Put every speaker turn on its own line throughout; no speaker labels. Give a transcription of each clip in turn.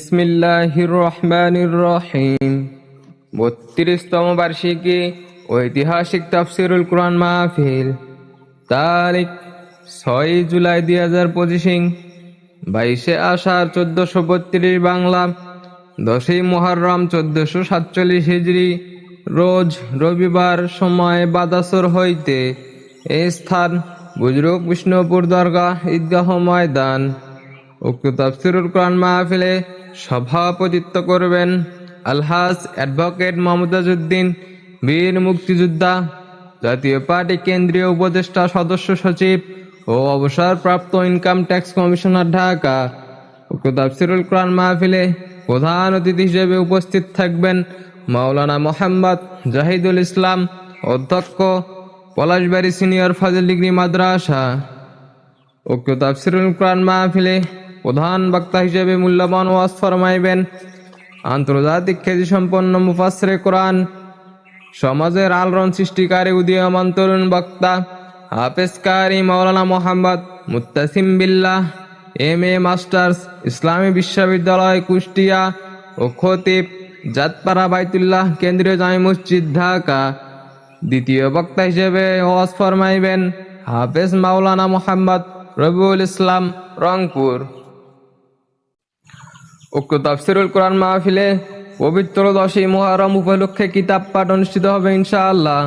বিসমিল্লাহির রহমানির রহিম। ৩২তম বার্ষিকী ঐতিহাসিক তাফসিরুল কুরআন মাহফিল। তারিখ ৬ জুলাই ২০২৫, ২২শে আষাঢ় ১৪৩২ বাংলা, ১০ই মুহররম ১৪৪৭ হিজরি, রোজ রবিবার। সময় বাদাসর হইতে। এই স্থান বুজরুক বিষ্ণুপুর দরগাহ ঈদগাহ ময়দান। উক্ত তাফসিরুল কুরআন মাহফিলে সভাপতিত্ব করবেন আলহাজ অ্যাডভোকেট মমতাজ উদ্দিন, বীর মুক্তিযোদ্ধা, জাতীয় পার্টি কেন্দ্রীয় উপদেষ্টা সদস্য সচিব ও অবসরপ্রাপ্ত ইনকাম ট্যাক্স কমিশনার, ঢাকা। উক্ত তাফসিরুল কুরআন মাহফিলে প্রধান অতিথি হিসেবে উপস্থিত থাকবেন মাওলানা মোহাম্মদ জাহিদুল ইসলাম, অধ্যক্ষ, পলাশবাড়ী সিনিয়র ফাজিল ডিগ্রি মাদ্রাসা। উক্ত তাফসিরুল কুরআন মাহফিলে প্রধান বক্তা হিসেবে মূল্যবান ওয়াজ ফরমাইবেন আন্তর্জাতিক খ্যাতিসম্পন্ন মুফাসসিরে কোরআন, সমাজের আলোড়ন সৃষ্টিকারী উদীয়মান তরুণ বক্তা হাফেজ কারি মাওলানা মোহাম্মদ মুত্তাসিম বিল্লাহ, MA মাস্টার্স, ইসলামী বিশ্ববিদ্যালয় কুষ্টিয়া ও খতিব, জাতপাড়া বাইতুল্লাহ কেন্দ্রীয় জামে মসজিদ, ঢাকা। দ্বিতীয় বক্তা হিসেবে ওয়াজ ফরমাইবেন হাফেজ মাওলানা মোহাম্মদ রবিউল ইসলাম, রংপুর। উক্ত তাফসিরুল কুরআন মাহফিলে পবিত্র 10ই মুহররম উপলক্ষে কিতাব পাঠ অনুষ্ঠিত হবে ইনশাআল্লাহ।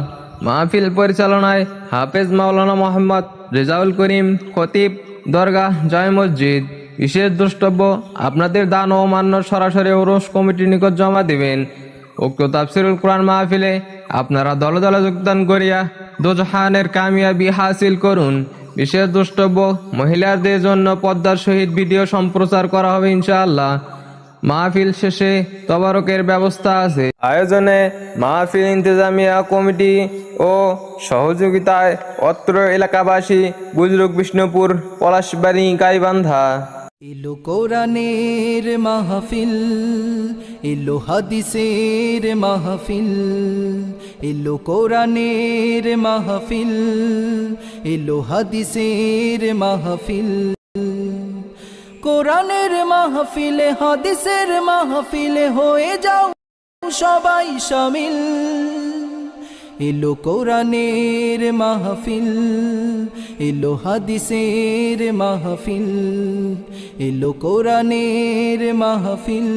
মাহফিল পরিচালনায় হাফেজ মাওলানা মোহাম্মদ রেজাউল করিম, খতিব, দরগাহ জামে মসজিদ। বিশেষ দ্রষ্টব্য, আপনাদের দান ও মান্য সরাসরি ওরস কমিটির নিকট জমা দিবেন। উক্ত তাফসিরুল কুরআন মাহফিলে আপনারা দলে দলে যোগদান করিয়া দোজাহানের কামিয়াবি হাসিল করুন। বিশেষ দ্রষ্টব্য, মহিলাদের জন্য পর্দার সহিত ভিডিও সম্প্রচার করা হবে ইনশাআল্লাহ। মাহফিল শেষে তবারকের ব্যবস্থা আছে। আয়োজনে মাহফিল ইন্তেজামিয়া কমিটি ও সহযোগিতায় অত্র এলাকাবাসী, বুজরুক বিষ্ণুপুর, পলাশবাড়ী, গাইবান্ধা।
এলো কোরআনের মাহফিল, এলো হাদিসের মাহফিল, এলো কোরআনের মাহফিল, এলো হাদিসের মাহফিল। কোরআনের মাহফিলে হাদিসের মাহফিলে হয়ে যাও সবাই শামিল। এলো কোরআনের মাহফিল, এলো হাদিসের মাহফিল, এলো কোরআনের মাহফিল।